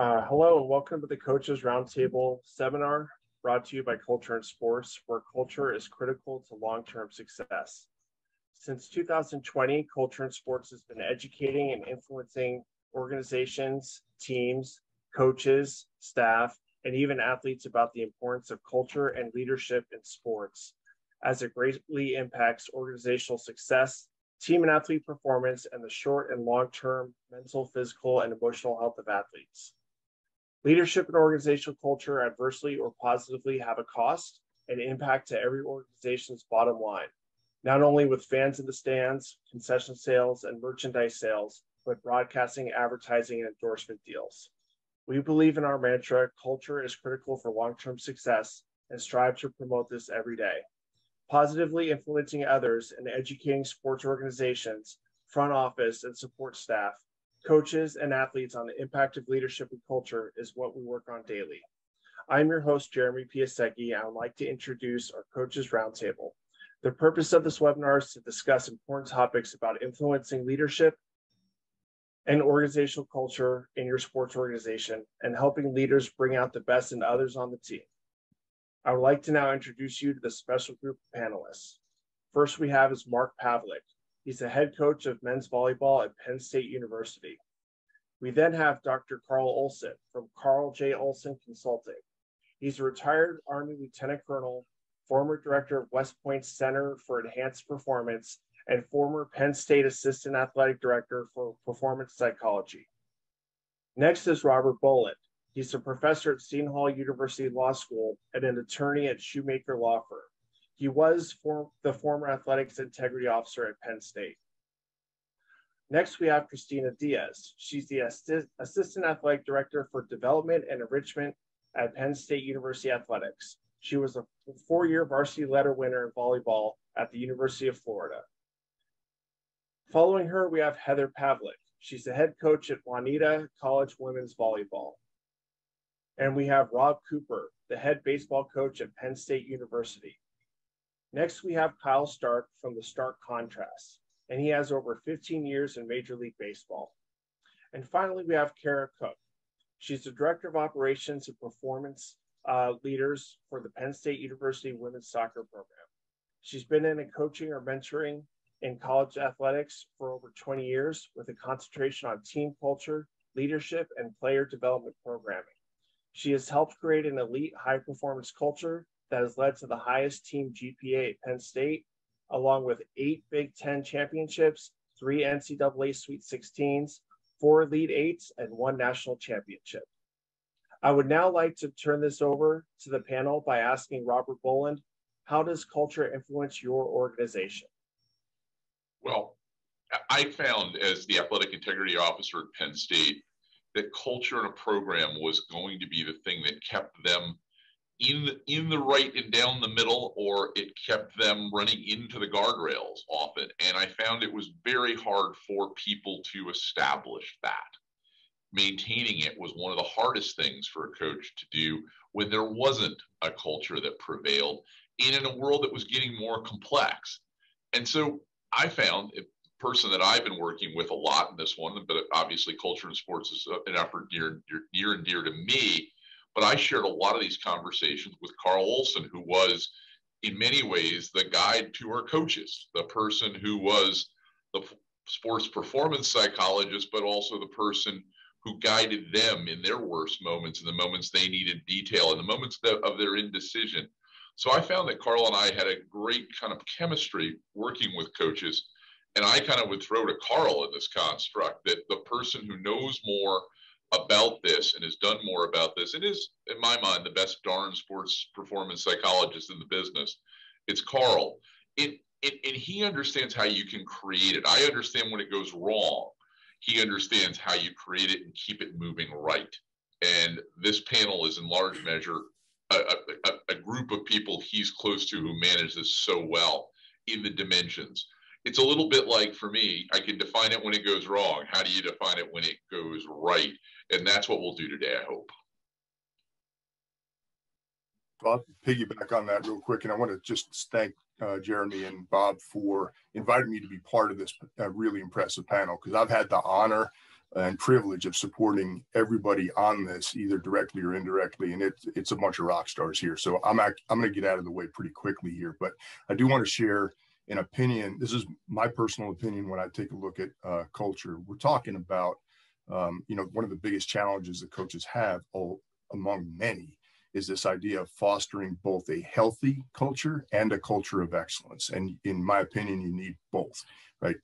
Hello and welcome to the Coaches Roundtable Seminar brought to you by Culture in Sports, where culture is critical to long-term success. Since 2020, Culture in Sports has been educating and influencing organizations, teams, coaches, staff, and even athletes about the importance of culture and leadership in sports, as it greatly impacts organizational success, team and athlete performance, and the short and long-term mental, physical, and emotional health of athletes. Leadership and organizational culture adversely or positively have a cost and impact to every organization's bottom line, not only with fans in the stands, concession sales, and merchandise sales, but broadcasting, advertising, and endorsement deals. We believe in our mantra, culture is critical for long-term success, and strive to promote this every day. Positively influencing others and educating sports organizations, front office, and support staff, coaches, and athletes on the impact of leadership and culture is what we work on daily. I'm your host, Jeremy Piasecki, and I would like to introduce our Coaches Roundtable. The purpose of this webinar is to discuss important topics about influencing leadership and organizational culture in your sports organization and helping leaders bring out the best in others on the team. I would like to now introduce you to the special group of panelists. First we have is Mark Pavlik. He's the head coach of men's volleyball at Penn State University. We then have Dr. Carl Olson from Carl J. Olson Consulting. He's a retired Army Lieutenant Colonel, former director of West Point Center for Enhanced Performance, and former Penn State Assistant Athletic Director for Performance Psychology. Next is Robert Boland. He's a professor at Seton Hall University Law School and an attorney at Shoemaker Law Firm. He was the former athletics integrity officer at Penn State. Next, we have Christina Diaz. She's the Assistant Athletic Director for Development and Enrichment at Penn State University Athletics. She was a four-year varsity letter winner in volleyball at the University of Florida. Following her, we have Heather Pavlik. She's the head coach at Juniata College Women's Volleyball. And we have Rob Cooper, the head baseball coach at Penn State University. Next, we have Kyle Stark from the Stark Contrast, and he has over 15 years in Major League Baseball. And finally, we have Kara Cook. She's the Director of Operations and Performance Leaders for the Penn State University Women's Soccer Program. She's been in coaching or mentoring in college athletics for over 20 years with a concentration on team culture, leadership, and player development programming. She has helped create an elite high-performance culture that has led to the highest team GPA at Penn State, along with 8 Big Ten championships, 3 NCAA Sweet 16s, 4 Elite Eights, and 1 national championship. I would now like to turn this over to the panel by asking Robert Boland, how does culture influence your organization? Well, I found as the athletic integrity officer at Penn State that culture in a program was going to be the thing that kept them in the right and down the middle, or it kept them running into the guardrails often. And I found it was very hard for people to establish that. Maintaining it was one of the hardest things for a coach to do when there wasn't a culture that prevailed in a world that was getting more complex. And so I found a person that I've been working with a lot in this one, but obviously culture in sports is an effort near and dear to me. But I shared a lot of these conversations with Carl Olson, who was in many ways the guide to our coaches, the person who was the sports performance psychologist, but also the person who guided them in their worst moments, in the moments they needed detail, in the moments of their indecision. So I found that Carl and I had a great kind of chemistry working with coaches. And I kind of would throw to Carl in this construct that the person who knows more about this and has done more about this, and is, in my mind, the best darn sports performance psychologist in the business, it's Carl. And he understands how you can create it. I understand when it goes wrong. He understands how you create it and keep it moving right. And this panel is in large measure a group of people he's close to who manage this so well in the dimensions. It's a little bit like, for me, I can define it when it goes wrong. How do you define it when it goes right? And that's what we'll do today, I hope. I'll piggyback on that real quick. And I want to just thank Jeremy and Bob for inviting me to be part of this really impressive panel, because I've had the honor and privilege of supporting everybody on this, either directly or indirectly. And it's a bunch of rock stars here. So I'm going to get out of the way pretty quickly here, but I do want to share an opinion. This is my personal opinion when I take a look at culture. We're talking about, one of the biggest challenges that coaches have, among many, is this idea of fostering both a healthy culture and a culture of excellence. And in my opinion, you need both, right?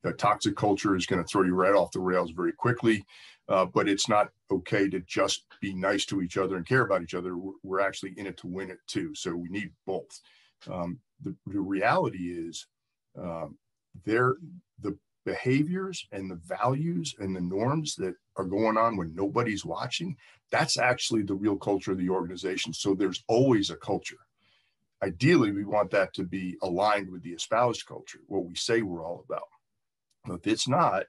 A toxic culture is going to throw you right off the rails very quickly, but it's not okay to just be nice to each other and care about each other. We're actually in it to win it too. So we need both. The reality is the behaviors and the values and the norms that are going on when nobody's watching, that's actually the real culture of the organization. So there's always a culture. Ideally, we want that to be aligned with the espoused culture, what we say we're all about. If it's not,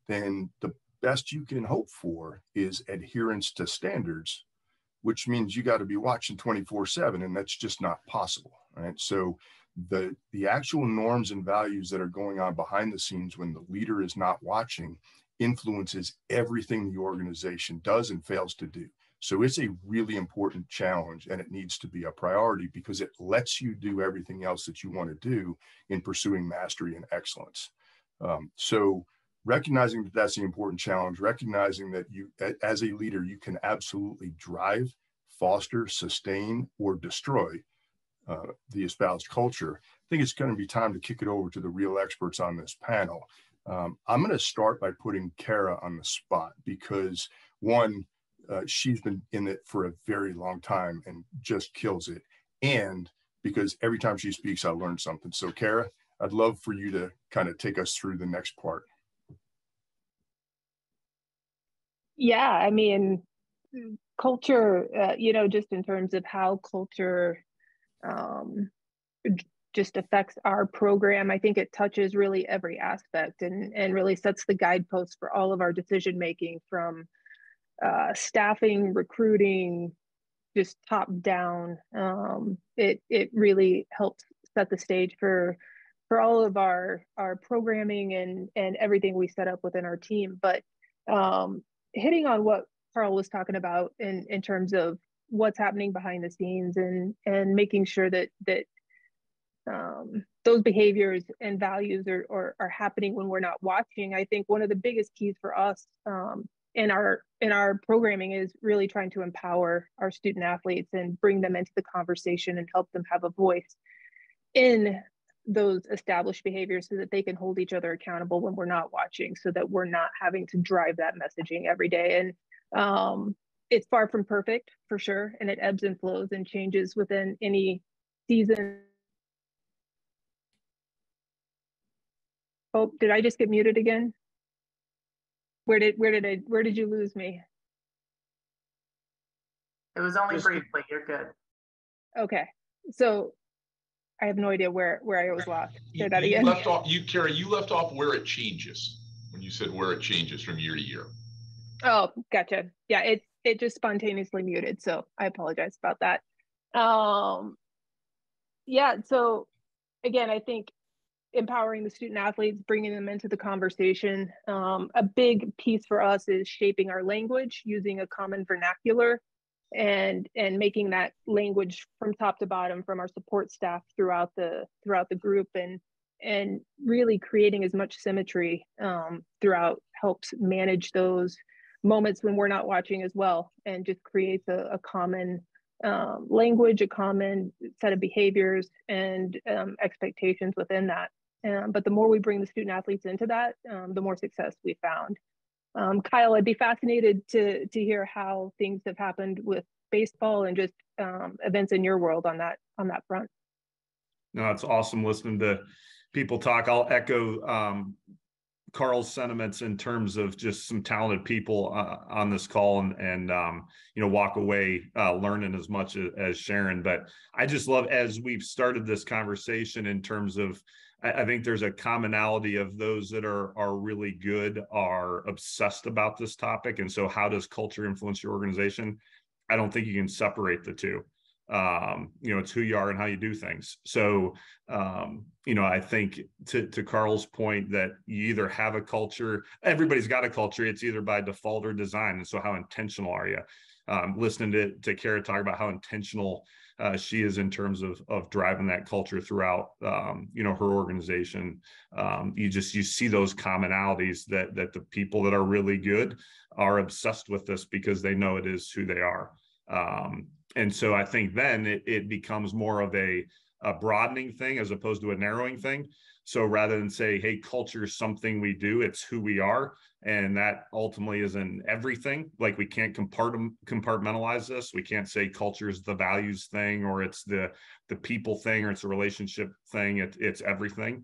then the best you can hope for is adherence to standards, which means you got to be watching 24/7, and that's just not possible, right? So the actual norms and values that are going on behind the scenes when the leader is not watching influences everything the organization does and fails to do. So it's a really important challenge, and it needs to be a priority because it lets you do everything else that you want to do in pursuing mastery and excellence. So recognizing that that's the important challenge, recognizing that you, as a leader, you can absolutely drive, foster, sustain, or destroy the espoused culture. I think it's going to be time to kick it over to the real experts on this panel. I'm going to start by putting Kara on the spot because one, she's been in it for a very long time and just kills it. And because every time she speaks, I learn something. So Kara, I'd love for you to kind of take us through the next part. Yeah, I mean, culture, just in terms of how culture just affects our program, I think it touches really every aspect and really sets the guideposts for all of our decision making, from staffing, recruiting, just top down. It really helps set the stage for all of our programming and everything we set up within our team. But hitting on what Carl was talking about in terms of what's happening behind the scenes and making sure that those behaviors and values are happening when we're not watching. I think one of the biggest keys for us in our programming is really trying to empower our student athletes and bring them into the conversation and help them have a voice in those established behaviors so that they can hold each other accountable when we're not watching, so that we're not having to drive that messaging every day. And it's far from perfect, for sure, and it ebbs and flows and changes within any season. Oh, did I just get muted again? Where did you lose me? It was only briefly. You're good. Okay, so I have no idea where I was lost. Say that again. Kara, you left off where it changes when you said where it changes from year to year. Oh, gotcha. Yeah, it just spontaneously muted, so I apologize about that. Yeah, so again, I think empowering the student athletes, bringing them into the conversation. A big piece for us is shaping our language, using a common vernacular, and making that language from top to bottom, from our support staff throughout the group, and really creating as much symmetry throughout helps manage those moments when we're not watching as well, and just creates a common language, a common set of behaviors and expectations within that. But the more we bring the student athletes into that, the more success we found. Kyle, I'd be fascinated to hear how things have happened with baseball and just events in your world on that front. No, it's awesome listening to people talk. I'll echo Carl's sentiments in terms of just some talented people on this call and walk away learning as much as Sharon. But I just love, as we've started this conversation, in terms of, I think there's a commonality of those that are really good, are obsessed about this topic. And so how does culture influence your organization? I don't think you can separate the two. It's who you are and how you do things. So, I think to Carl's point that you either have a culture, everybody's got a culture, it's either by default or design. And so how intentional are you? Listening to Kara talk about how intentional she is in terms of driving that culture throughout, her organization. You see those commonalities that the people that are really good are obsessed with this because they know it is who they are. And so I think then it becomes more of a broadening thing as opposed to a narrowing thing. So rather than say, hey, culture is something we do, it's who we are. And that ultimately is in everything. Like we can't compartmentalize this. We can't say culture is the values thing, or it's the people thing, or it's a relationship thing. It's everything.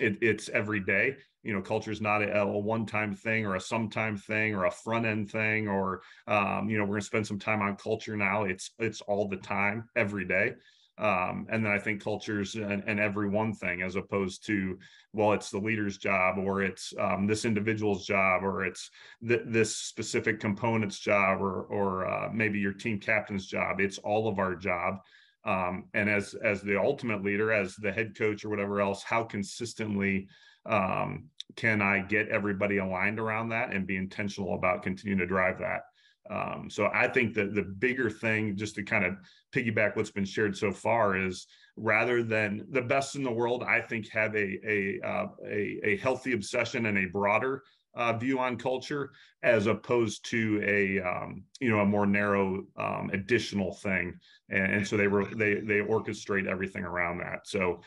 It's every day. Culture is not a one-time thing or a sometime thing or a front end thing, or we're going to spend some time on culture now. It's all the time, every day. And then I think culture's an every one thing, as opposed to, well, it's the leader's job, or it's this individual's job, or it's this specific component's job, or maybe your team captain's job. It's all of our job. And as the ultimate leader, as the head coach or whatever else, how consistently can I get everybody aligned around that and be intentional about continuing to drive that? So I think that the bigger thing, just to kind of piggyback what's been shared so far, is rather than the best in the world, I think have a healthy obsession and a broader view on culture, as opposed to a more narrow additional thing. And so they orchestrate everything around that. So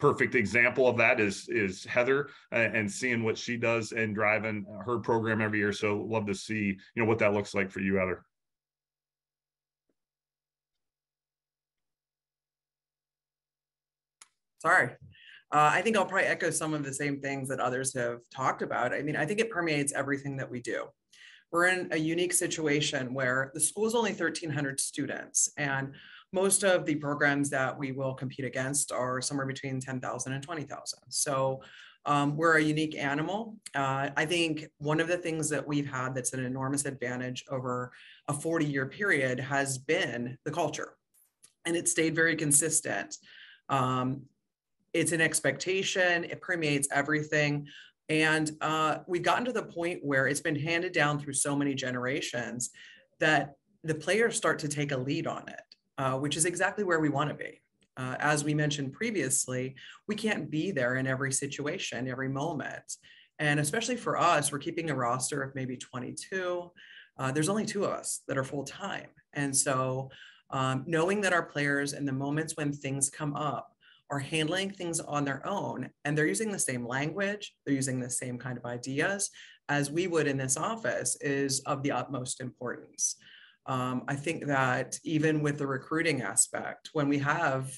perfect example of that is Heather, and seeing what she does and driving her program every year. So love to see what that looks like for you, Heather. Sorry. I think I'll probably echo some of the same things that others have talked about. I mean, I think it permeates everything that we do. We're in a unique situation where the school is only 1,300 students, and most of the programs that we will compete against are somewhere between 10,000 and 20,000. So we're a unique animal. I think one of the things that we've had that's an enormous advantage over a 40-year period has been the culture, and it stayed very consistent. It's an expectation, it permeates everything. And we've gotten to the point where it's been handed down through so many generations that the players start to take a lead on it, which is exactly where we want to be. As we mentioned previously, we can't be there in every situation, every moment. And especially for us, we're keeping a roster of maybe 22. There's only 2 of us that are full time. And so knowing that our players, in the moments when things come up, are handling things on their own, and they're using the same language, they're using the same kind of ideas as we would in this office, is of the utmost importance. I think that even with the recruiting aspect, when we have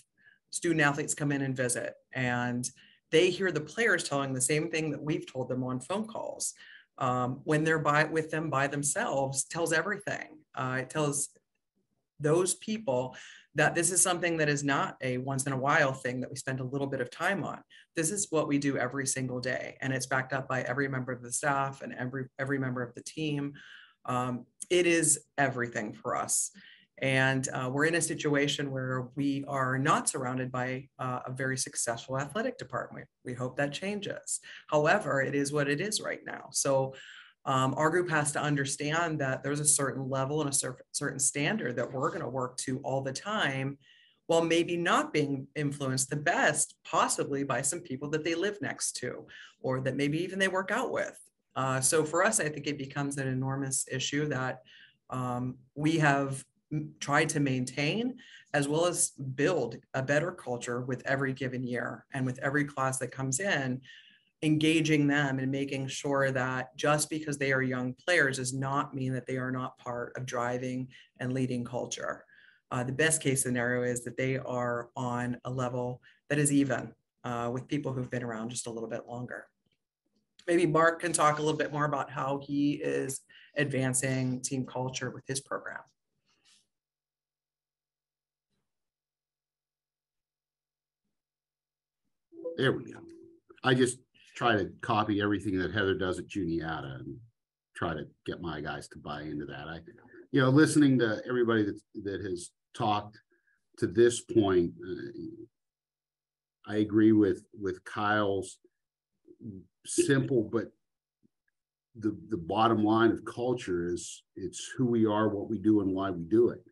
student athletes come in and visit, and they hear the players telling the same thing that we've told them on phone calls, when they're with them by themselves, tells everything. It tells those people that this is something that is not a once in a while thing that we spend a little bit of time on. This is what we do every single day, and it's backed up by every member of the staff and every member of the team. It is everything for us. And we're in a situation where we are not surrounded by a very successful athletic department. We hope that changes. However, it is what it is right now. So our group has to understand that there's a certain level and a certain standard that we're going to work to all the time, while maybe not being influenced the best, possibly by some people that they live next to, or that maybe even they work out with. So for us, I think it becomes an enormous issue that we have tried to maintain, as well as build a better culture with every given year, and with every class that comes in, engaging them and making sure that just because they are young players does not mean that they are not part of driving and leading culture. The best case scenario is that they are on a level that is even with people who've been around just a little bit longer. Maybe Mark can talk a little bit more about how he is advancing team culture with his program. There we go. I just try to copy everything that Heather does at Juniata, and try to get my guys to buy into that. Listening to everybody that has talked to this point, I agree with Kyle's simple, but the bottom line of culture is it's who we are, what we do, and why we do it.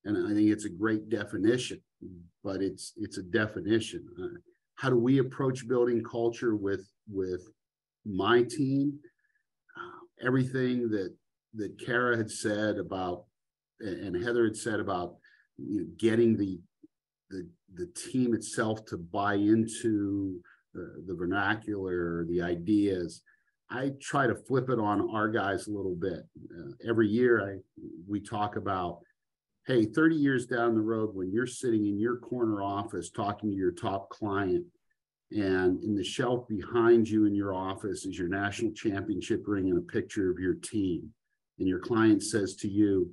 And I think it's a great definition, but it's a definition. How do we approach building culture with my team? Everything that Kara had said about, and Heather had said about getting the team itself to buy into the vernacular, the ideas. I try to flip it on our guys a little bit. Every year we talk about, hey, 30 years down the road, when you're sitting in your corner office talking to your top client, and in the shelf behind you in your office is your national championship ring and a picture of your team, and your client says to you,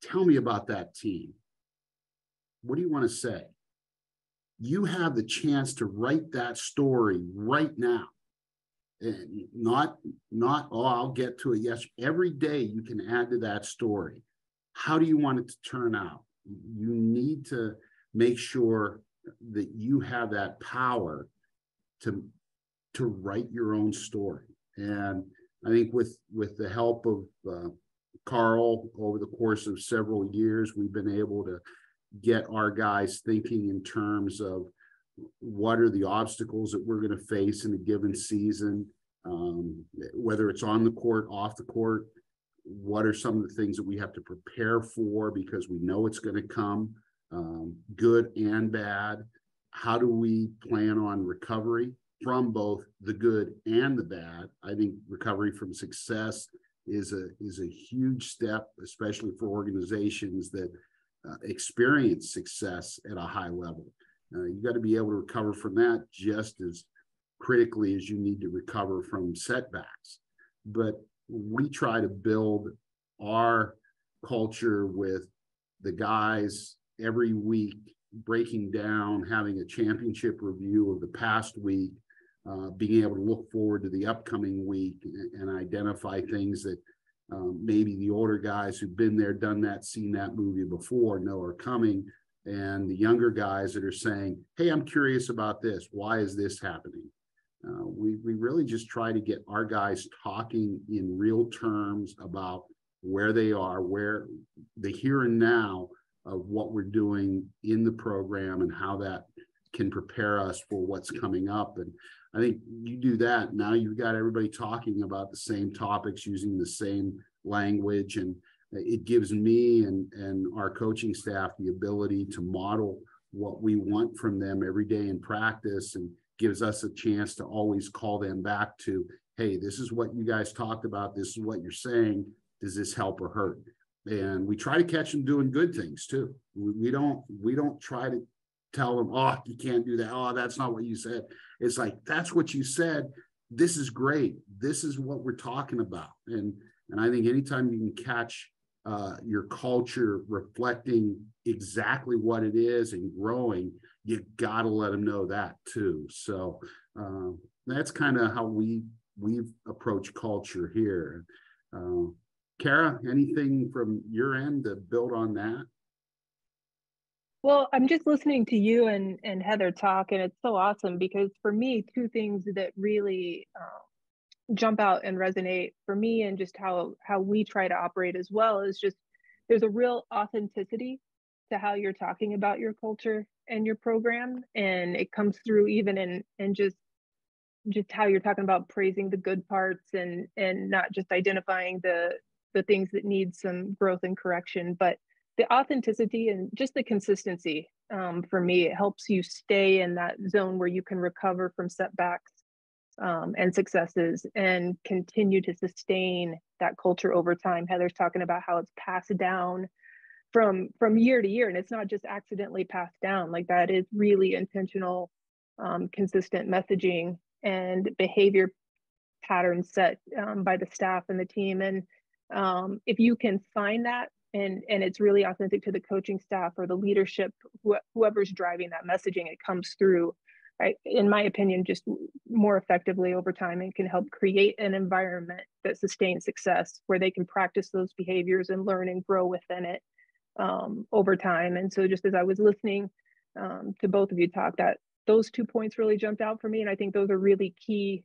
tell me about that team. What do you want to say? You have the chance to write that story right now. And not, oh, I'll get to it. Yes, every day you can add to that story. How do you want it to turn out? You need to make sure that you have that power to write your own story. And I think with the help of Carl over the course of several years, we've been able to get our guys thinking in terms of what are the obstacles that we're going to face in a given season, whether it's on the court, off the court. What are some of the things that we have to prepare for because we know it's going to come, good and bad? How do we plan on recovery from both the good and the bad? I think recovery from success is a huge step, especially for organizations that experience success at a high level. You got to be able to recover from that just as critically as you need to recover from setbacks. But we try to build our culture with the guys every week, breaking down, having a championship review of the past week, being able to look forward to the upcoming week and identify things that maybe the older guys who've been there, done that, seen that movie before know are coming. And the younger guys that are saying, hey, I'm curious about this. Why is this happening? We really just try to get our guys talking in real terms about where they are, where the here and now of what we're doing in the program and how that can prepare us for what's coming up. And I think you do that, now you've got everybody talking about the same topics, using the same language, and it gives me and our coaching staff the ability to model what we want from them every day in practice, and gives us a chance to always call them back to, hey, this is what you guys talked about. This is what you're saying. Does this help or hurt? And we try to catch them doing good things too. We don't try to tell them, oh, you can't do that. Oh, that's not what you said. It's like, that's what you said. This is great. This is what we're talking about. And I think anytime you can catch your culture reflecting exactly what it is and growing, you got to let them know that too. So that's kind of how we've approached culture here. Kara, anything from your end to build on that? Well, I'm just listening to you and Heather talk, and it's so awesome because for me, two things that really jump out and resonate for me, and just how we try to operate as well, is just there's a real authenticity to how you're talking about your culture and your program, and it comes through even in just how you're talking about praising the good parts and not just identifying the things that need some growth and correction, but the authenticity and just the consistency. For me, it helps you stay in that zone where you can recover from setbacks and successes and continue to sustain that culture over time. Heather's talking about how it's passed down from year to year, and it's not just accidentally passed down. Like, that is really intentional, consistent messaging and behavior patterns set by the staff and the team. And if you can find that, and it's really authentic to the coaching staff or the leadership, whoever's driving that messaging, it comes through. in my opinion, just more effectively over time, and can help create an environment that sustains success where they can practice those behaviors and learn and grow within it over time. And so just as I was listening to both of you talk, that those 2 points really jumped out for me. And I think those are really key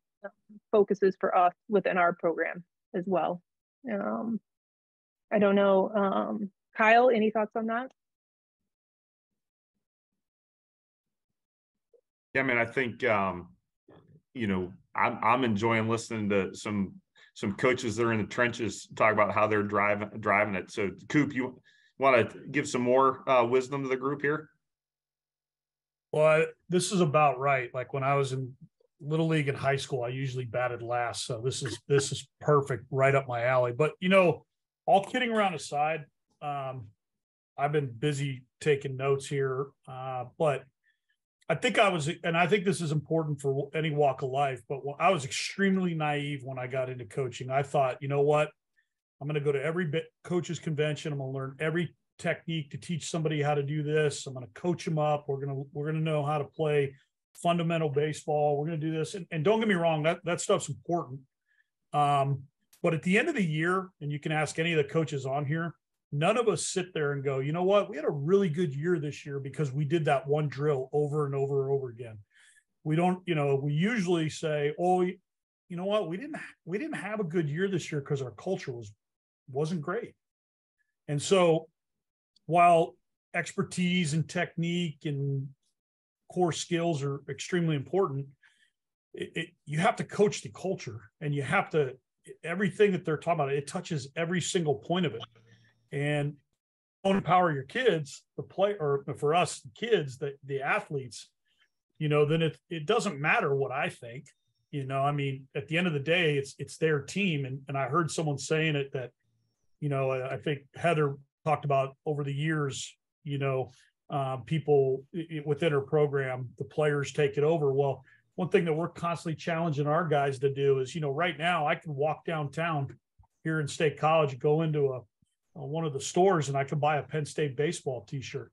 focuses for us within our program as well. I don't know, Kyle, any thoughts on that? Yeah, I mean, I think you know, I'm enjoying listening to some coaches that are in the trenches talk about how they're driving it. So, Coop, you want to give some more wisdom to the group here? Well, this is about right. Like when I was in Little League in high school, I usually batted last. So this is perfect, right up my alley. But, you know, all kidding around aside, I've been busy taking notes here, but I think I think this is important for any walk of life, but I was extremely naive when I got into coaching. I thought, you know what, I'm going to go to every coaches convention. I'm going to learn every technique to teach somebody how to do this. I'm going to coach them up. We're going to know how to play fundamental baseball. We're going to do this. And don't get me wrong, that stuff's important. But at the end of the year, and you can ask any of the coaches on here, none of us sit there and go, you know what, we had a really good year this year because we did that one drill over and over and over again. We don't, you know, we usually say, oh, you know what, we didn't have a good year this year because our culture wasn't great. And so while expertise and technique and core skills are extremely important, you have to coach the culture, and you have to, everything that they're talking about, it touches every single point of it. And don't empower your kids, or for us, the kids, the athletes, you know, then it doesn't matter what I think, you know. I mean, at the end of the day, it's their team. And I heard someone saying it that, you know, I think Heather talked about over the years, you know, people within her program, the players take it over. Well, one thing that we're constantly challenging our guys to do is, you know, right now I can walk downtown here in State College, go into one of the stores, and I can buy a Penn State baseball t-shirt.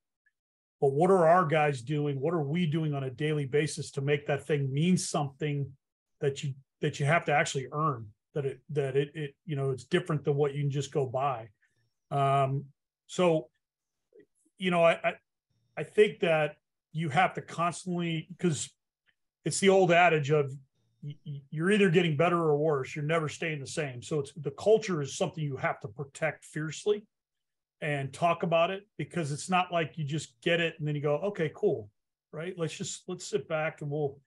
But what are our guys doing? What are we doing on a daily basis to make that thing mean something that you have to actually earn, that it you know, it's different than what you can just go buy. So, you know, I think that you have to constantly, because it's the old adage of you're either getting better or worse. You're never staying the same. So the culture is something you have to protect fiercely and talk about it, because it's not like you just get it and then you go, okay, cool. Right. Let's sit back and we'll,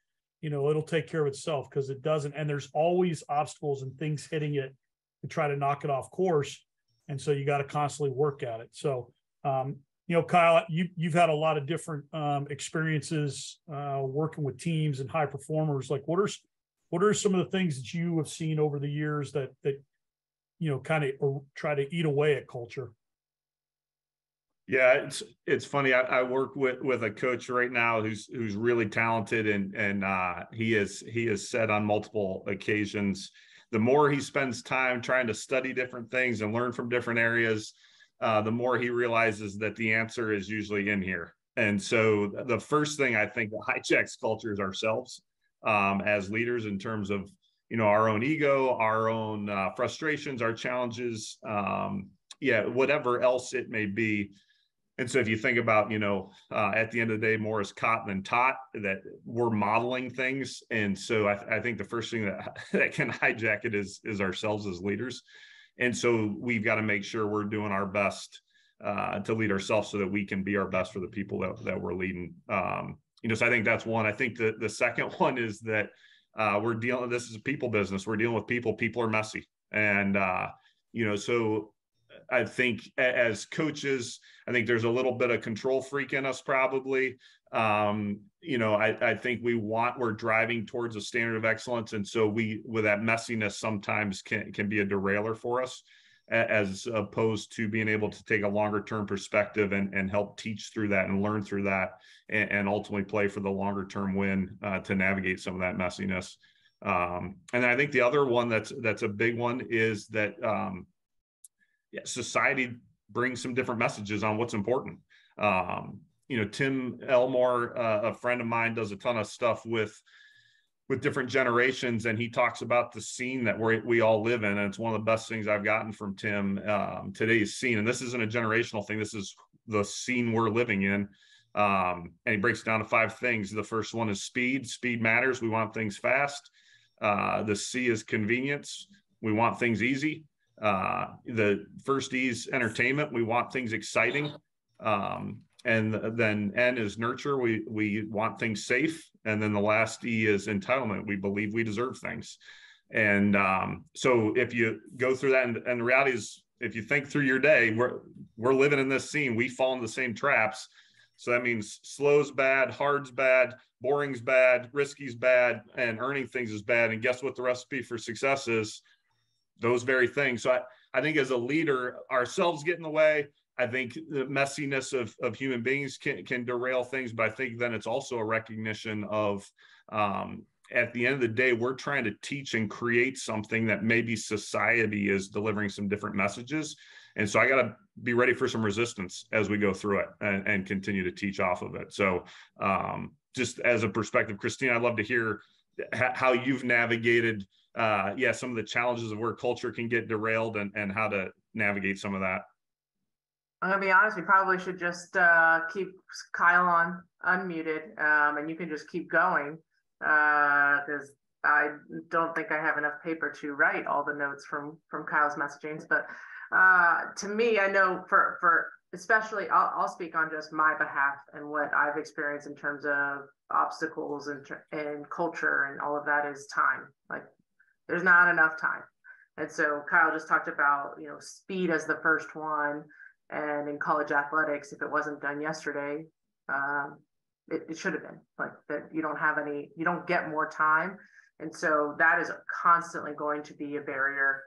you know, it'll take care of itself, because it doesn't. And there's always obstacles and things hitting it to try to knock it off course. And so you got to constantly work at it. So, you know, Kyle, you've had a lot of different experiences working with teams and high performers. Like, what are some of the things that you have seen over the years that you know, kind of try to eat away at culture? Yeah, it's funny. I work with a coach right now who's really talented, and he has said on multiple occasions, the more he spends time trying to study different things and learn from different areas, the more he realizes that the answer is usually in here. And so the first thing I think that hijacks culture is ourselves as leaders, in terms of, you know, our own ego, our own frustrations, our challenges, whatever else it may be. And so if you think about, you know, at the end of the day, more is caught than taught, that we're modeling things. And so I think the first thing that can hijack it is ourselves as leaders. And so we've got to make sure we're doing our best to lead ourselves so that we can be our best for the people that we're leading. You know, so I think that's one. I think the second one is that this is a people business. We're dealing with people. People are messy. And, you know, so I think as coaches, I think there's a little bit of control freak in us probably. You know, I think we're driving towards a standard of excellence. And so with that messiness sometimes can be a derailer for us, as opposed to being able to take a longer term perspective and help teach through that and learn through that, and ultimately play for the longer term win to navigate some of that messiness. And I think the other one that's a big one is that society brings some different messages on what's important. Tim Elmore, a friend of mine, does a ton of stuff with different generations, and he talks about the scene that we all live in. And it's one of the best things I've gotten from Tim, today's scene. And this isn't a generational thing. This is the scene we're living in. And he breaks it down to 5 things. The first one is speed. Speed matters. We want things fast. The C is convenience. We want things easy. The first E is entertainment. We want things exciting. And then N is nurture. We want things safe. And then the last E is entitlement. We believe we deserve things. And so if you go through that, and the reality is, if you think through your day, we're living in this scene. We fall into the same traps. So that means slow's bad, hard's bad, boring's bad, risky's bad, and earning things is bad. And guess what the recipe for success is? Those very things. So I think as a leader, ourselves get in the way. I think the messiness of human beings can derail things, but I think then it's also a recognition of, at the end of the day, we're trying to teach and create something that maybe society is delivering some different messages. And so I got to be ready for some resistance as we go through it and continue to teach off of it. So just as a perspective, Christina, I'd love to hear how you've navigated, some of the challenges of where culture can get derailed and how to navigate some of that. I'm gonna be honest, we probably should just keep Kyle on unmuted, and you can just keep going, because I don't think I have enough paper to write all the notes from Kyle's messagings. But to me, I know for especially, I'll speak on just my behalf and what I've experienced in terms of obstacles and culture and all of that is time. Like, there's not enough time. And so Kyle just talked about, speed as the first one. And in college athletics, if it wasn't done yesterday, it should have been. Like, that you don't get more time. And so that is constantly going to be a barrier,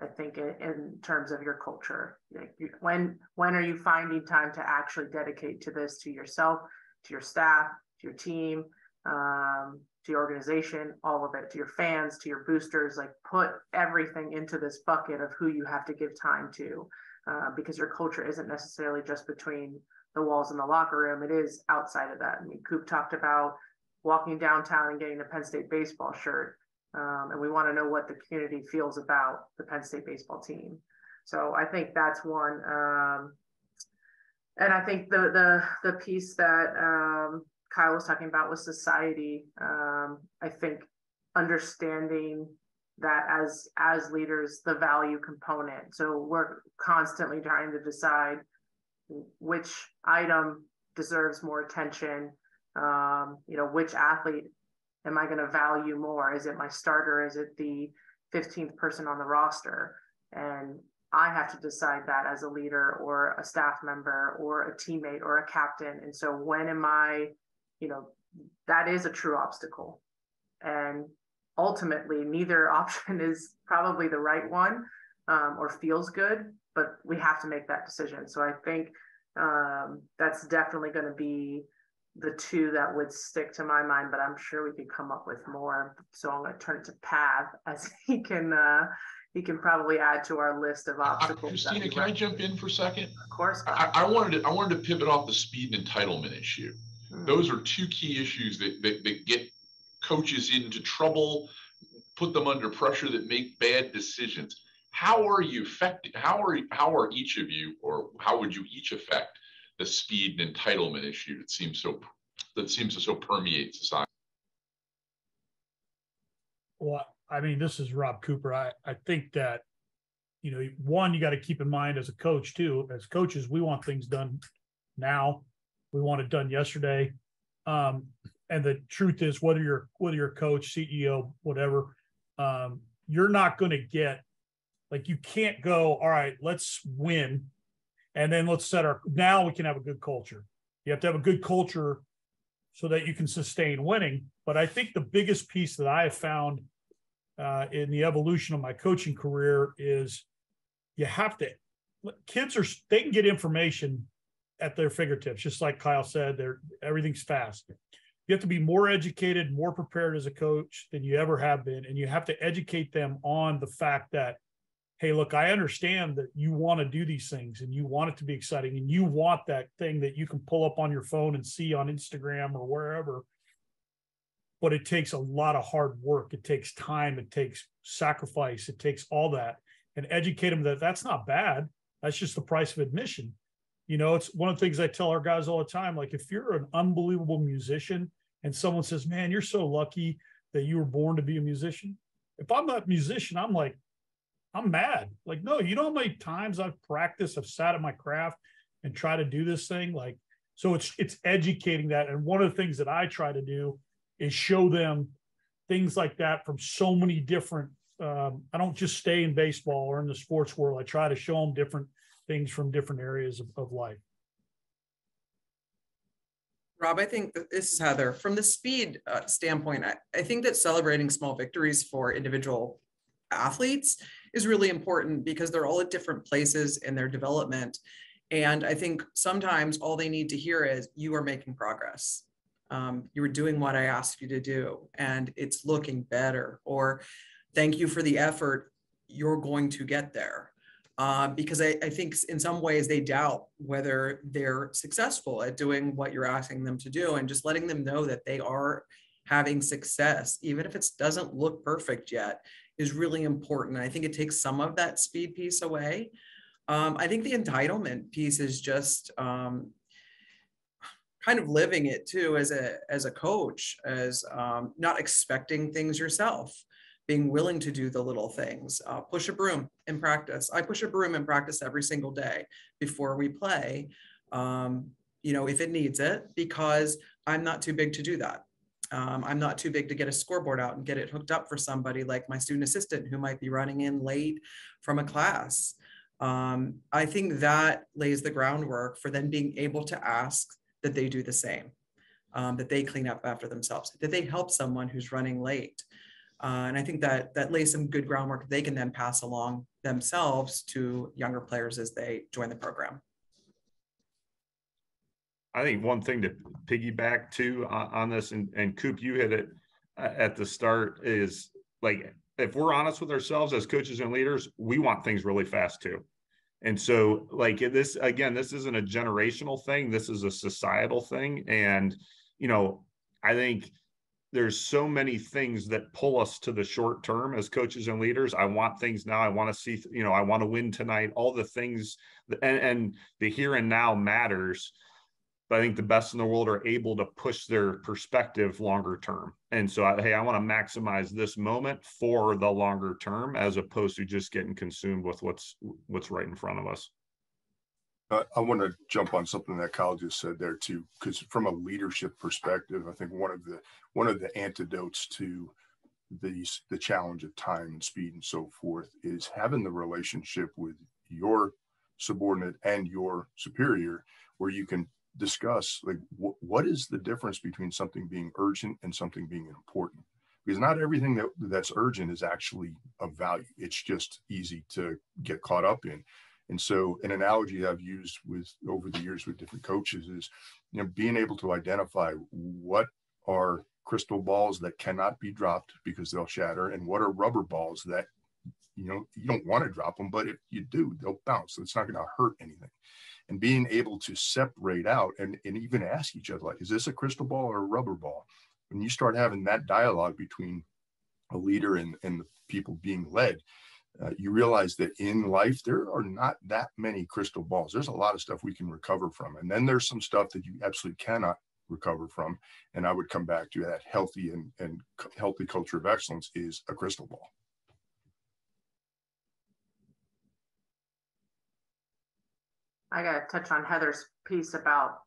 I think, in terms of your culture. Like, when are you finding time to actually dedicate to this, to yourself, to your staff, to your team, to your organization, all of it, to your fans, to your boosters? Like, put everything into this bucket of who you have to give time to. Because your culture isn't necessarily just between the walls in the locker room. It is outside of that. I mean, Coop talked about walking downtown and getting a Penn State baseball shirt. And we want to know what the community feels about the Penn State baseball team. So I think that's one. And I think the piece that Kyle was talking about was society. I think understanding that as leaders, the value component. So we're constantly trying to decide which item deserves more attention. Which athlete am I going to value more? Is it my starter? Is it the 15th person on the roster? And I have to decide that as a leader or a staff member or a teammate or a captain. And so when am I, that is a true obstacle. And ultimately, neither option is probably the right one or feels good, but we have to make that decision. So I think that's definitely going to be the two that would stick to my mind, but I'm sure we could come up with more. So I'm going to turn it to Pav, as he can probably add to our list of obstacles. Christina, can I jump in for a second? Of course. I wanted to pivot off the speed and entitlement issue. Those are two key issues that get coaches into trouble, put them under pressure, that make bad decisions. How are you affected? How are each of you, or how would you each affect the speed and entitlement issue that seems to so permeate society? Well, I mean, this is Rob Cooper. I think that, one, you got to keep in mind as a coach too. As coaches, we want things done now. We want it done yesterday. And the truth is, whether you're a coach, CEO, whatever, you're not going to get, like, you can't go, all right, let's win, and then let's now we can have a good culture. You have to have a good culture so that you can sustain winning. But I think the biggest piece that I have found in the evolution of my coaching career is they can get information at their fingertips, just like Kyle said, everything's fast. You have to be more educated, more prepared as a coach than you ever have been. And you have to educate them on the fact that hey, look, I understand that you want to do these things and you want it to be exciting and you want that thing that you can pull up on your phone and see on Instagram or wherever. But it takes a lot of hard work. It takes time. It takes sacrifice. It takes all that, and educate them that that's not bad. That's just the price of admission. You know, it's one of the things I tell our guys all the time. Like, if you're an unbelievable musician and someone says, man, you're so lucky that you were born to be a musician. If I'm not a musician, I'm like, I'm mad. Like, no, you know how many times I've practiced, I've sat at my craft and try to do this thing. Like, so it's educating that. And one of the things that I try to do is show them things like that from so many different, I don't just stay in baseball or in the sports world. I try to show them different things from different areas of life. Rob, I think that this is Heather. From the speed standpoint, I think that celebrating small victories for individual athletes is really important because they're all at different places in their development. And I think sometimes all they need to hear is, you are making progress. You were doing what I asked you to do, and it's looking better, or thank you for the effort. You're going to get there. Because I think in some ways they doubt whether they're successful at doing what you're asking them to do, and just letting them know that they are having success, even if it doesn't look perfect yet, is really important. I think it takes some of that speed piece away. I think the entitlement piece is just kind of living it too as a coach, as not expecting things yourself, being willing to do the little things. Push a broom in practice. I push a broom in practice every single day before we play, you know, if it needs it, because I'm not too big to do that. I'm not too big to get a scoreboard out and get it hooked up for somebody like my student assistant who might be running in late from a class. I think that lays the groundwork for then being able to ask that they do the same, that they clean up after themselves, that they help someone who's running late. And I think that lays some good groundwork they can then pass along themselves to younger players as they join the program. I think one thing to piggyback to on this, and Coop, you hit it at the start, is like, if we're honest with ourselves as coaches and leaders, we want things really fast too. And so, like, this, again, this isn't a generational thing. This is a societal thing. And, you know, I think there's so many things that pull us to the short term as coaches and leaders. I want things now. I want to see, you know, I want to win tonight, all the things, and the here and now matters. But I think the best in the world are able to push their perspective longer term. And so, hey, I want to maximize this moment for the longer term, as opposed to just getting consumed with what's right in front of us. I want to jump on something that Kyle just said there too, because from a leadership perspective, I think one of the antidotes to the challenge of time and speed and so forth is having the relationship with your subordinate and your superior, where you can discuss, like, what is the difference between something being urgent and something being important, because not everything that's urgent is actually of value. It's just easy to get caught up in. And so an analogy I've used over the years with different coaches is, you know, being able to identify what are crystal balls that cannot be dropped because they'll shatter, and what are rubber balls that, you know, you don't want to drop them, but if you do, they'll bounce. So it's not going to hurt anything. And being able to separate out and even ask each other, like, is this a crystal ball or a rubber ball? When you start having that dialogue between a leader and the people being led, you realize that in life, there are not that many crystal balls. There's a lot of stuff we can recover from. And then there's some stuff that you absolutely cannot recover from. And I would come back to that healthy and healthy culture of excellence is a crystal ball. I got to touch on Heather's piece about,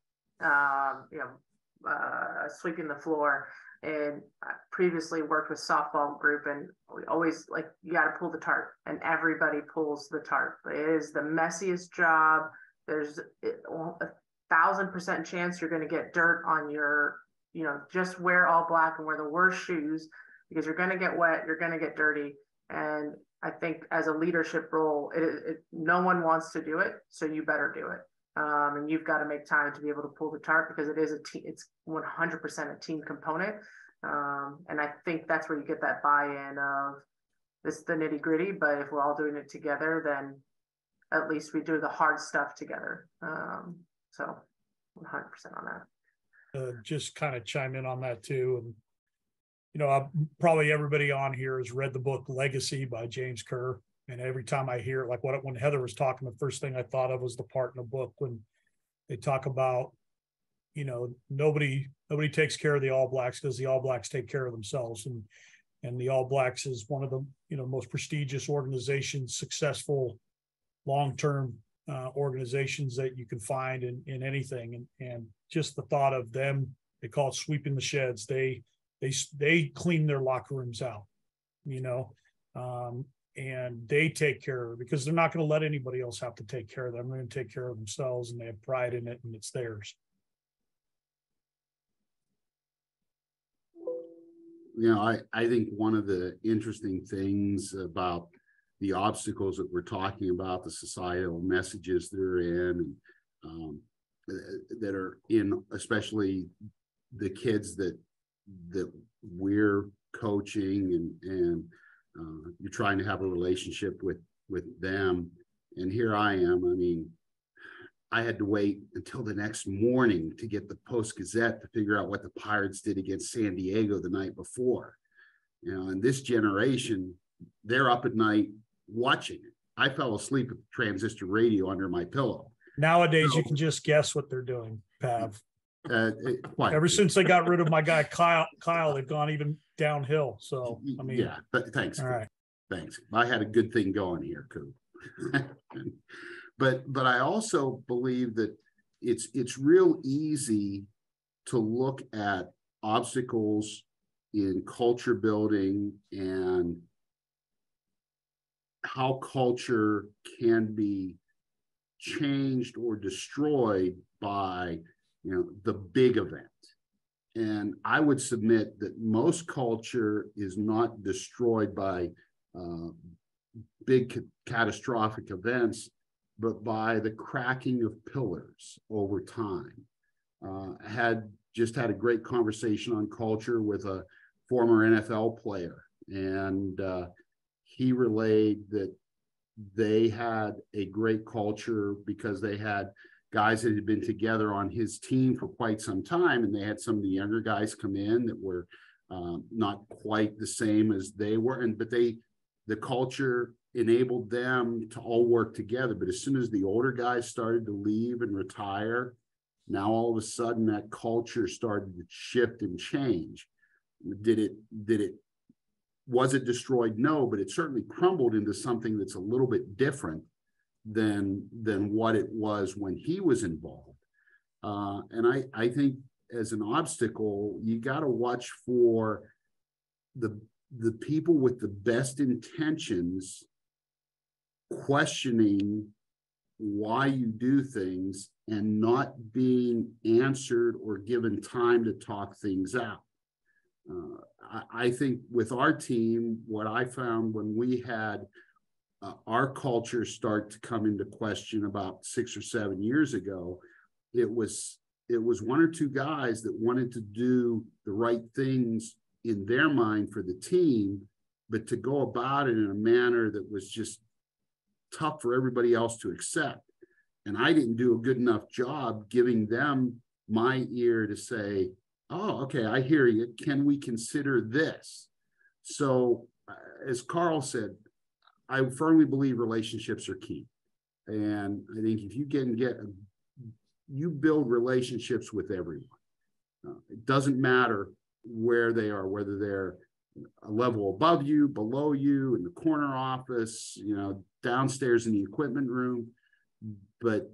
sweeping the floor. And I previously worked with softball group, and we always, like, you got to pull the tarp, and everybody pulls the tarp. It is the messiest job. There's 1,000% chance you're going to get dirt on your, you know, just wear all black and wear the worst shoes, because you're going to get wet, you're going to get dirty. And I think as a leadership role, no one wants to do it, so you better do it. And you've got to make time to be able to pull the tarp, because it is it's 100% a team component. And I think that's where you get that buy-in of, this the nitty gritty, but if we're all doing it together, then at least we do the hard stuff together. So 100% on that. Just kind of chime in on that too. And, you know, probably everybody on here has read the book Legacy by James Kerr. And every time I hear it, like when Heather was talking, the first thing I thought of was the part in the book when they talk about, you know, nobody takes care of the All Blacks because the All Blacks take care of themselves. And the All Blacks is one of the, you know, most prestigious organizations, successful long-term organizations that you can find in anything. And just the thought of them, they call it sweeping the sheds. They clean their locker rooms out, you know, and they take care of it because they're not going to let anybody else have to take care of them. They're going to take care of themselves, and they have pride in it, and it's theirs. You know, I think one of the interesting things about the obstacles that we're talking about, the societal messages that are in, that are in, especially the kids that we're coaching, and you're trying to have a relationship with them. And here I am. I mean, I had to wait until the next morning to get the Post-Gazette to figure out what the Pirates did against San Diego the night before. You know, and this generation, they're up at night watching it. I fell asleep with transistor radio under my pillow. Nowadays, you can just guess what they're doing, Pav. Ever since they got rid of my guy Kyle, they've gone even downhill. So I mean, yeah. But thanks. All right. Thanks. I had a good thing going here, Coop. But I also believe that it's real easy to look at obstacles in culture building and how culture can be changed or destroyed by, you know, the big event. And I would submit that most culture is not destroyed by big catastrophic events, but by the cracking of pillars over time. Had a great conversation on culture with a former NFL player, and he relayed that they had a great culture because they had guys that had been together on his team for quite some time, and they had some of the younger guys come in that were not quite the same as they were, but the culture enabled them to all work together. But as soon as the older guys started to leave and retire, now all of a sudden that culture started to shift and change. Was it destroyed? No, but it certainly crumbled into something that's a little bit different than what it was when he was involved. And I think as an obstacle, you got to watch for the people with the best intentions questioning why you do things and not being answered or given time to talk things out. I think with our team, what I found when we had our culture start to come into question about 6 or 7 years ago, it was one or two guys that wanted to do the right things in their mind for the team, but to go about it in a manner that was just tough for everybody else to accept. And I didn't do a good enough job giving them my ear to say, oh, okay, I hear you. Can we consider this? So as Carl said, I firmly believe relationships are key. And I think if you you build relationships with everyone. It doesn't matter where they are, whether they're a level above you, below you, in the corner office, you know, downstairs in the equipment room. But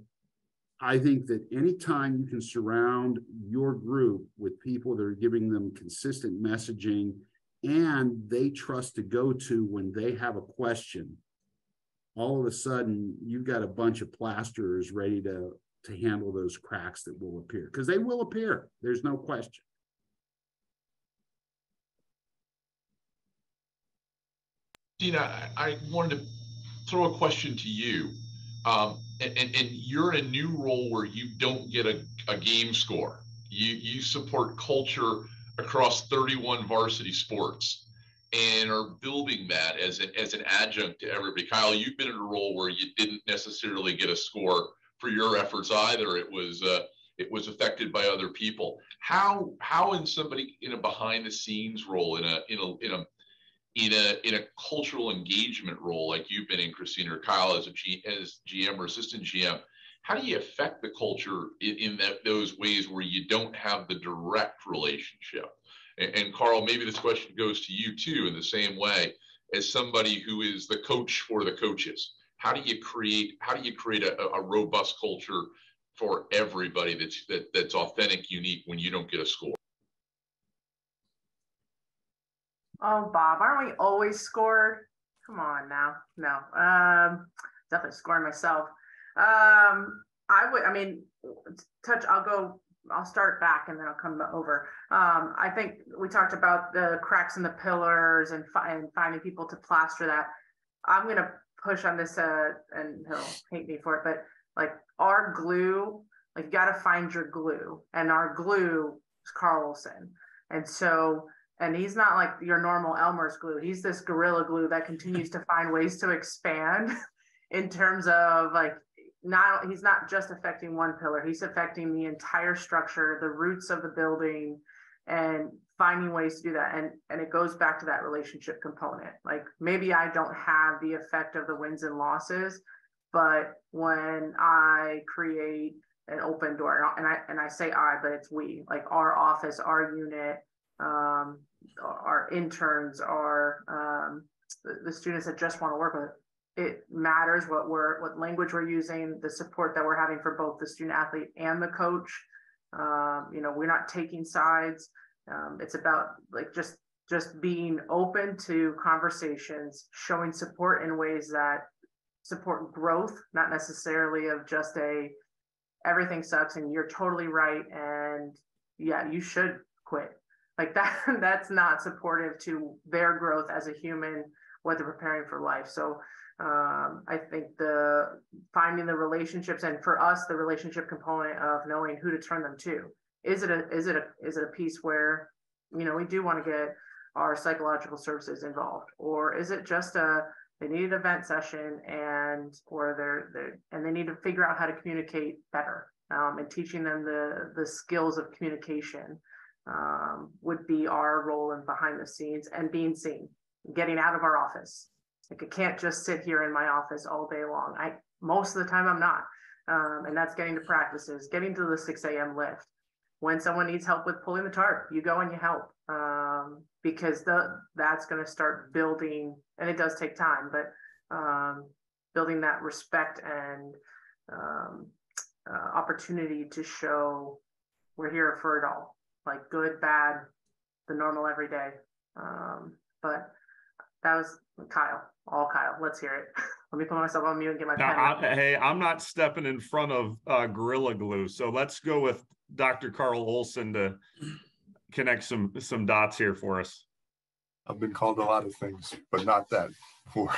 I think that anytime you can surround your group with people that are giving them consistent messaging and they trust to go to when they have a question, all of a sudden you've got a bunch of plasterers ready to handle those cracks that will appear, because they will appear. There's no question. Dina, I wanted to throw a question to you. And you're in a new role where you don't get a game score. You support culture across 31 varsity sports. and are building that as an adjunct to everybody. Kyle, you've been in a role where you didn't necessarily get a score for your efforts either. It was affected by other people. How in somebody in a behind the scenes role, in a cultural engagement role like you've been in, Christina, or Kyle as GM or assistant GM, how do you affect the culture in those ways where you don't have the direct relationship? And Carl, maybe this question goes to you too, in the same way, as somebody who is the coach for the coaches. How do you create a robust culture for everybody that's authentic, unique, when you don't get a score? Oh, Bob, aren't we always scored? Come on now. No, definitely scoring myself. I'll start back and then I'll come over. I think we talked about the cracks in the pillars and finding people to plaster that. I'm going to push on this, and he'll hate me for it, but like our glue, like you got to find your glue, and our glue is Carl Olson. And he's not like your normal Elmer's glue. He's this gorilla glue that continues to find ways to expand in terms of like, he's not just affecting one pillar, he's affecting the entire structure, the roots of the building, and finding ways to do that. And it goes back to that relationship component. Like maybe I don't have the effect of the wins and losses, but when I create an open door, and I say I, but it's we, like our office, our unit, our interns, the students that just want to work with it. It matters what language we're using, the support that we're having for both the student athlete and the coach. We're not taking sides. It's about like just being open to conversations, showing support in ways that support growth, not necessarily of just everything sucks and you're totally right and yeah, you should quit. Like that's not supportive to their growth as a human, what they're preparing for life. So I think finding the relationships, and for us, the relationship component of knowing who to turn them to. Is it a piece where, we do want to get our psychological services involved, or is it just they need an event session and they need to figure out how to communicate better, and teaching them the skills of communication would be our role in behind the scenes, and being seen, getting out of our office. Like I can't just sit here in my office all day long. Most of the time I'm not. And that's getting to practices, getting to the 6 a.m. lift. When someone needs help with pulling the tarp, you go and you help, because that's going to start building, and it does take time, but building that respect and opportunity to show we're here for it all, like good, bad, the normal every day. But that was Kyle. All Kyle. Let's hear it. Let me put myself on mute and get my pen. Hey, I'm not stepping in front of Gorilla Glue. So let's go with Dr. Carl Olson to connect some dots here for us. I've been called a lot of things, but not that before.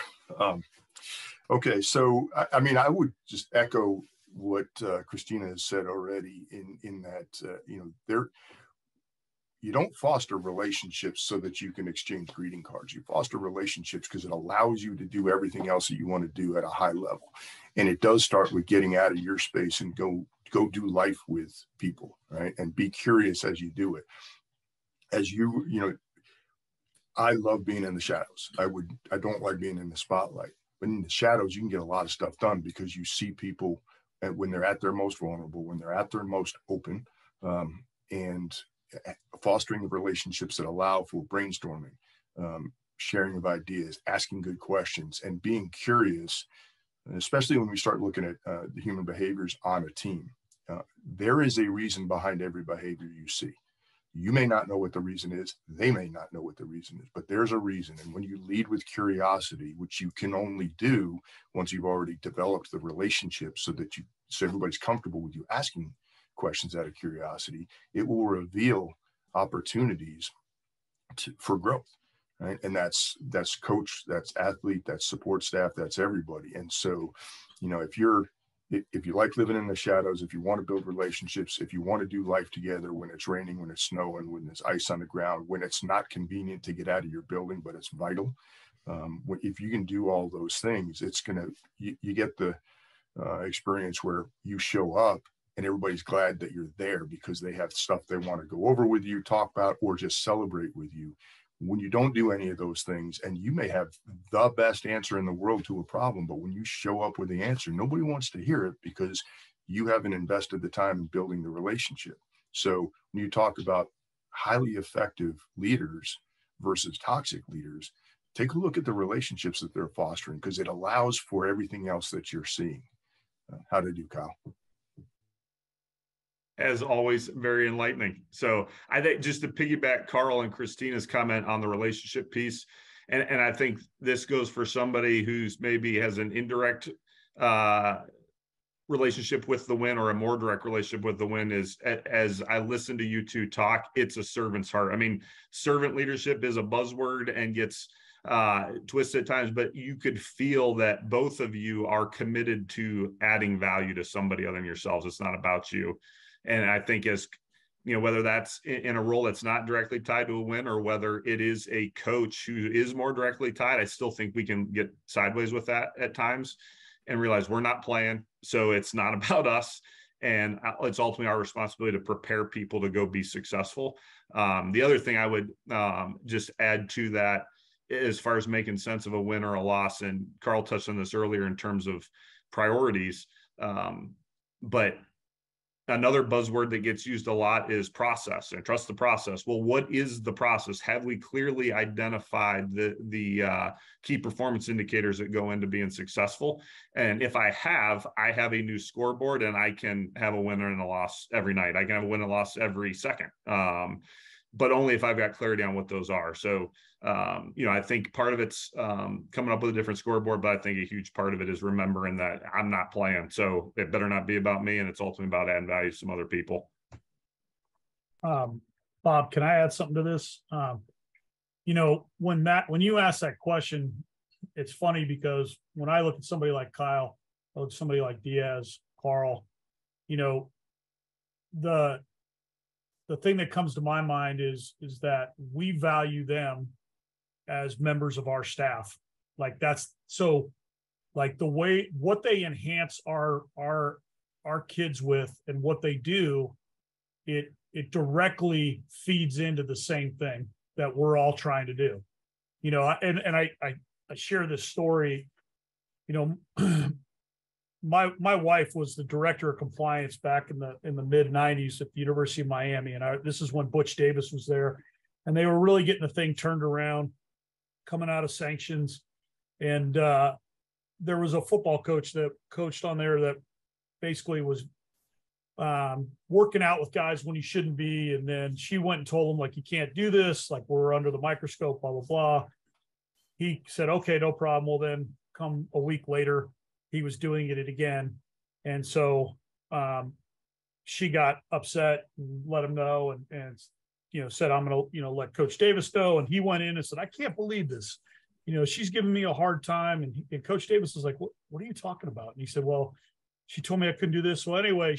Okay, so I would just echo what Christina has said already in that you don't foster relationships so that you can exchange greeting cards. You foster relationships because it allows you to do everything else that you want to do at a high level. And it does start with getting out of your space and go do life with people, right? And be curious as you do it. I love being in the shadows. I don't like being in the spotlight. But in the shadows, you can get a lot of stuff done because you see people when they're at their most vulnerable, when they're at their most open, and fostering the relationships that allow for brainstorming, sharing of ideas, asking good questions, and being curious, especially when we start looking at the human behaviors on a team. There is a reason behind every behavior you see. You may not know what the reason is. They may not know what the reason is, but there's a reason. And when you lead with curiosity, which you can only do once you've already developed the relationship so everybody's comfortable with you asking questions out of curiosity, it will reveal opportunities for growth, right? And that's coach, that's athlete, that's support staff, that's everybody. And so, if you're if you like living in the shadows, if you want to build relationships, if you want to do life together when it's raining, when it's snowing, when there's ice on the ground, when it's not convenient to get out of your building, but it's vital. If you can do all those things, it's going to, you get the experience where you show up and everybody's glad that you're there because they have stuff they want to go over with you, talk about, or just celebrate with you. When you don't do any of those things, and you may have the best answer in the world to a problem, but when you show up with the answer, nobody wants to hear it because you haven't invested the time in building the relationship. So when you talk about highly effective leaders versus toxic leaders, take a look at the relationships that they're fostering because it allows for everything else that you're seeing. How to do, Kyle? As always, very enlightening. So I think just to piggyback Carl and Christina's comment on the relationship piece, and I think this goes for somebody who's maybe has an indirect relationship with the win or a more direct relationship with the win, is as I listen to you two talk, it's a servant's heart. I mean, servant leadership is a buzzword and gets twisted at times, but you could feel that both of you are committed to adding value to somebody other than yourselves. It's not about you. And I think as, you know, whether that's in a role that's not directly tied to a win or whether it is a coach who is more directly tied, I still think we can get sideways with that at times and realize we're not playing. So it's not about us. And it's ultimately our responsibility to prepare people to go be successful. The other thing I would just add to that, as far as making sense of a win or a loss, and Carl touched on this earlier in terms of priorities, but another buzzword that gets used a lot is process, and trust the process. Well, what is the process? Have we clearly identified the key performance indicators that go into being successful? And if I have a new scoreboard, and I can have a winner and a loss every night. I can have a win and loss every second, but only if I've got clarity on what those are. So, you know, I think part of it's coming up with a different scoreboard, but I think a huge part of it is remembering that I'm not playing. So it better not be about me, and it's ultimately about adding value to some other people. Bob, can I add something to this? You know, when you ask that question, it's funny because when I look at somebody like Kyle, or somebody like Diaz, Carl, you know, the thing that comes to my mind is that we value them as members of our staff. Like that's so, like the way what they enhance our kids with and what they do, it directly feeds into the same thing that we're all trying to do. You know, and I share this story. You know, my wife was the director of compliance back in the mid 90s at the University of Miami. And this is when Butch Davis was there, and they were really getting the thing turned around, coming out of sanctions. And there was a football coach that coached on there that basically was working out with guys when he shouldn't be. And then she went and told him, like, you can't do this. Like, we're under the microscope, blah, blah, blah. He said, okay, no problem. Well, then come a week later, he was doing it again. And so she got upset and let him know and you know, said, I'm going to, you know, let Coach Davis know. And he went in and said, I can't believe this. You know, she's giving me a hard time. And Coach Davis was like, what are you talking about? And he said, well, she told me I couldn't do this. So anyway,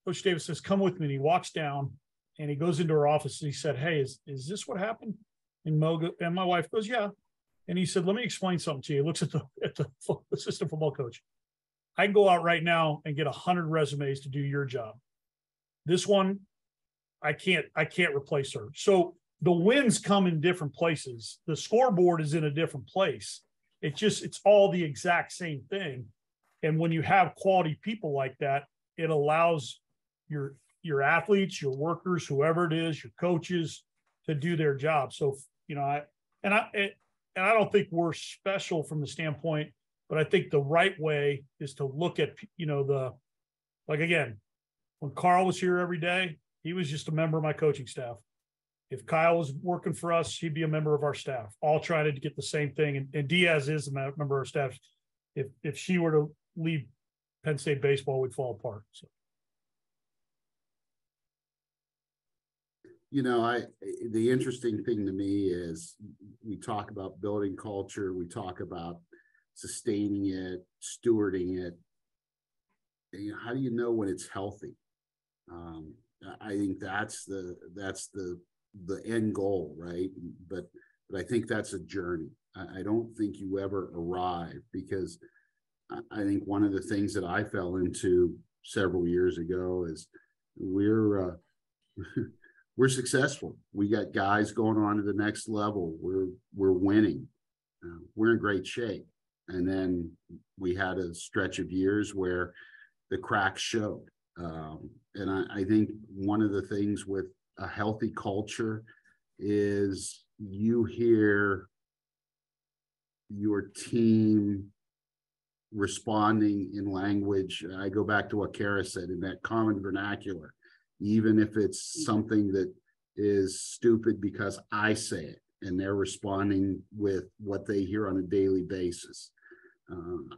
Coach Davis says, come with me. And he walks down and he goes into her office and he said, hey, is this what happened? And my wife goes, yeah. And he said, let me explain something to you. He looks at the assistant football coach. I can go out right now and get 100 resumes to do your job. This one, I can't replace her. So the wins come in different places. The scoreboard is in a different place. It's all the exact same thing. And when you have quality people like that, it allows your athletes, your workers, whoever it is, your coaches, to do their job. So, you know, I don't think we're special from the standpoint, but I think the right way is to look at, you know, like, again, when Carl was here every day, he was just a member of my coaching staff. If Kyle was working for us, he'd be a member of our staff, all trying to get the same thing. And Diaz is a member of our staff. If she were to leave Penn State baseball, we'd fall apart. So. You know, the interesting thing to me is we talk about building culture, we talk about sustaining it, stewarding it. how do you know when it's healthy? I think that's the end goal, right? But I think that's a journey. I don't think you ever arrive, because I think one of the things that I fell into several years ago is we're successful. We got guys going on to the next level. We're winning. We're in great shape. And then we had a stretch of years where the cracks showed. And I think one of the things with a healthy culture is you hear your team responding in language. I go back to what Kara said, in that common vernacular, even if it's something that is stupid because I say it, and they're responding with what they hear on a daily basis.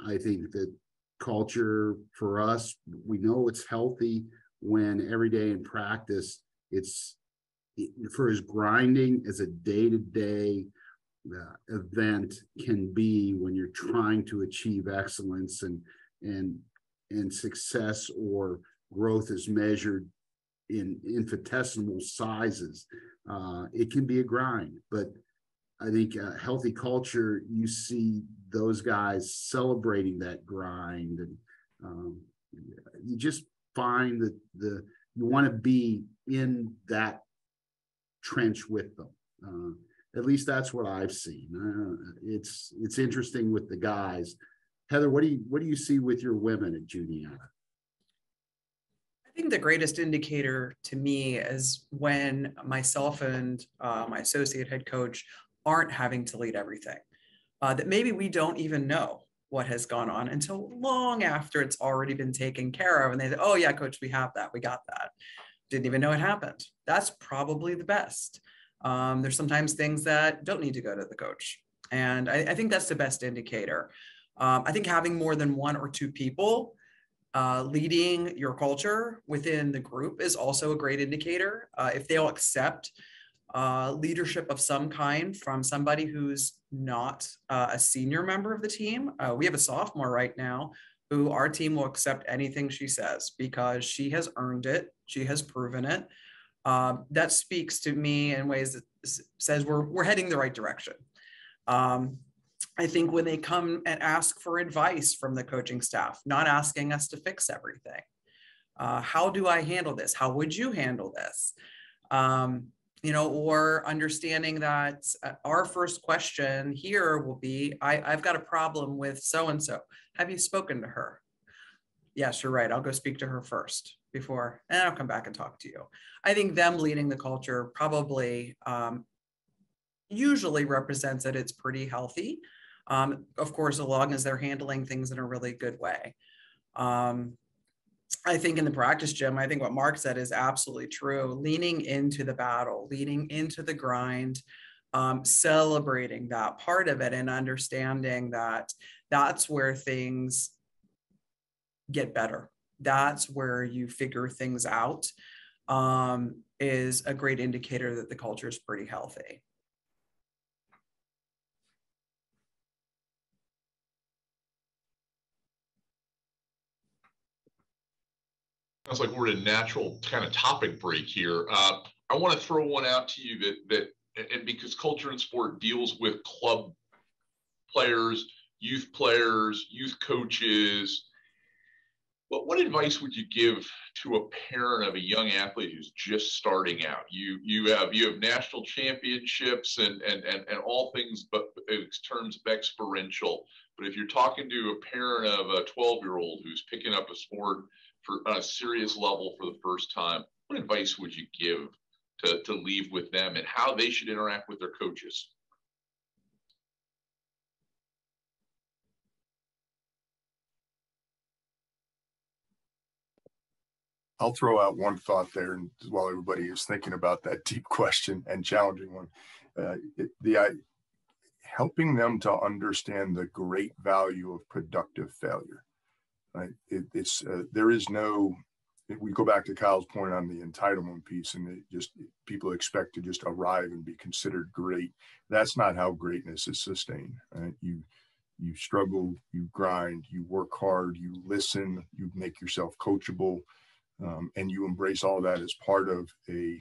I think that culture for us, we know it's healthy when every day in practice, it's for as grinding as a day-to-day event can be, when you're trying to achieve excellence and success or growth is measured in infinitesimal sizes. It can be a grind, but I think a healthy culture, you see those guys celebrating that grind, and you just find that you want to be in that trench with them. At least that's what I've seen. It's interesting with the guys. Heather, what do you see with your women at Juniata? I think the greatest indicator to me is when myself and my associate head coach aren't having to lead everything. That maybe we don't even know what has gone on until long after it's already been taken care of. And they say, oh yeah, coach, we have that. We got that. Didn't even know it happened. That's probably the best. There's sometimes things that don't need to go to the coach. And I think that's the best indicator. I think having more than one or two people leading your culture within the group is also a great indicator. If they'll accept leadership of some kind from somebody who's not a senior member of the team. We have a sophomore right now who our team will accept anything she says because she has earned it. She has proven it. That speaks to me in ways that says we're heading the right direction. I think when they come and ask for advice from the coaching staff, not asking us to fix everything. How do I handle this? How would you handle this? Or understanding that our first question here will be, I've got a problem with so-and-so. Have you spoken to her? Yes, you're right. I'll go speak to her first before, and I'll come back and talk to you. I think them leading the culture probably usually represents that it's pretty healthy. Of course, as long as they're handling things in a really good way. I think in the practice gym, I think what Mark said is absolutely true. Leaning into the battle, leaning into the grind, celebrating that part of it and understanding that that's where things get better. That's where you figure things out, is a great indicator that the culture is pretty healthy. Sounds like we're at a natural kind of topic break here. I want to throw one out to you and because culture and sport deals with club players, youth coaches. But what advice would you give to a parent of a young athlete who's just starting out? You have national championships and all things, but in terms of experiential. But if you're talking to a parent of a 12-year-old who's picking up a sport on a serious level for the first time, what advice would you give to leave with them and how they should interact with their coaches? I'll throw out one thought there, and while everybody is thinking about that deep question and challenging one, helping them to understand the great value of productive failure. Right? There is no. We go back to Kyle's point on the entitlement piece, and people expect to just arrive and be considered great. That's not how greatness is sustained. Right? you struggle, you grind, you work hard, you listen, you make yourself coachable, and you embrace all that as part of a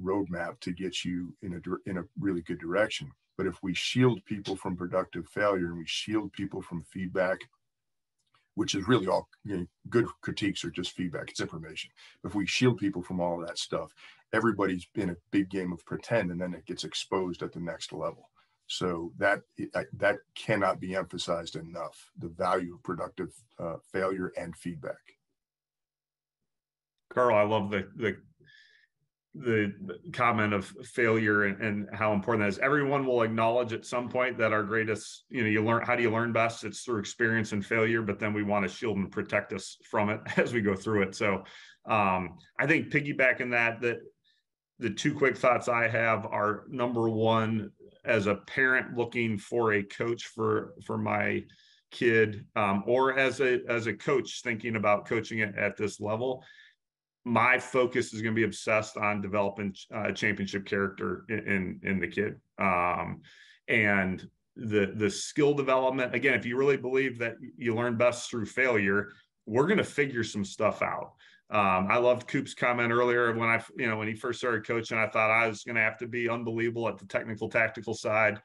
roadmap to get you in a really good direction. But if we shield people from productive failure and we shield people from feedback, which is really all, good critiques are just feedback, it's information. If we shield people from all of that stuff, everybody's in a big game of pretend, and then it gets exposed at the next level. So that cannot be emphasized enough, the value of productive failure and feedback. Carl, I love the comment of failure and how important that is. Everyone will acknowledge at some point that our greatest, how do you learn best? It's through experience and failure, but then we want to shield and protect us from it as we go through it. So I think piggybacking that the two quick thoughts I have are, number one, as a parent looking for a coach for my kid, or as a coach thinking about coaching it at this level, my focus is going to be obsessed on developing championship character in the kid. And the skill development, again, if you really believe that you learn best through failure, we're going to figure some stuff out. I loved Coop's comment earlier when he first started coaching. I thought I was going to have to be unbelievable at the technical, tactical side.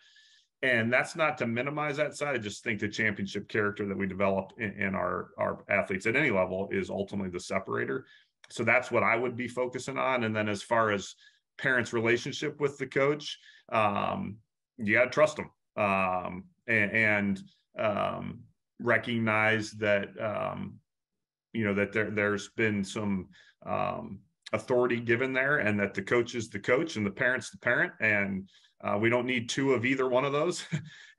And that's not to minimize that side. I just think the championship character that we develop in our athletes at any level is ultimately the separator. So that's what I would be focusing on. And then as far as parents' relationship with the coach, you got to trust them and recognize that, that there's been some authority given there, and that the coach is the coach and the parent's the parent. And we don't need two of either one of those.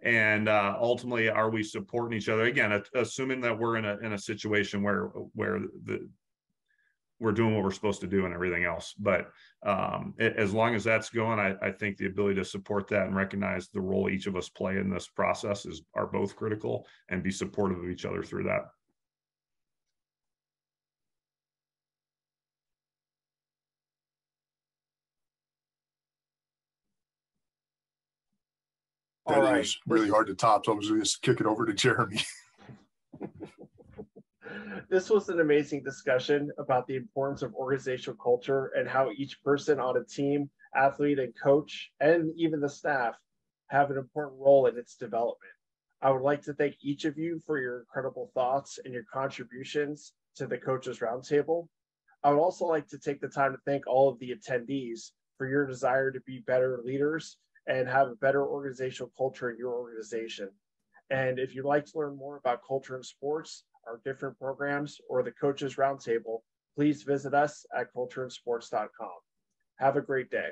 And ultimately, are we supporting each other? Again, assuming that we're in a situation where we're doing what we're supposed to do and everything else. But as long as that's going, I think the ability to support that and recognize the role each of us play in this process are both critical, and be supportive of each other through that. That is really hard to top. So I'm just going to kick it over to Jeremy. This was an amazing discussion about the importance of organizational culture and how each person on a team, athlete and coach, and even the staff have an important role in its development. I would like to thank each of you for your incredible thoughts and your contributions to the Coaches Roundtable. I would also like to take the time to thank all of the attendees for your desire to be better leaders and have a better organizational culture in your organization. And if you'd like to learn more about culture in sports, our different programs, or the Coaches Roundtable, please visit us at cultureinsports.com. Have a great day.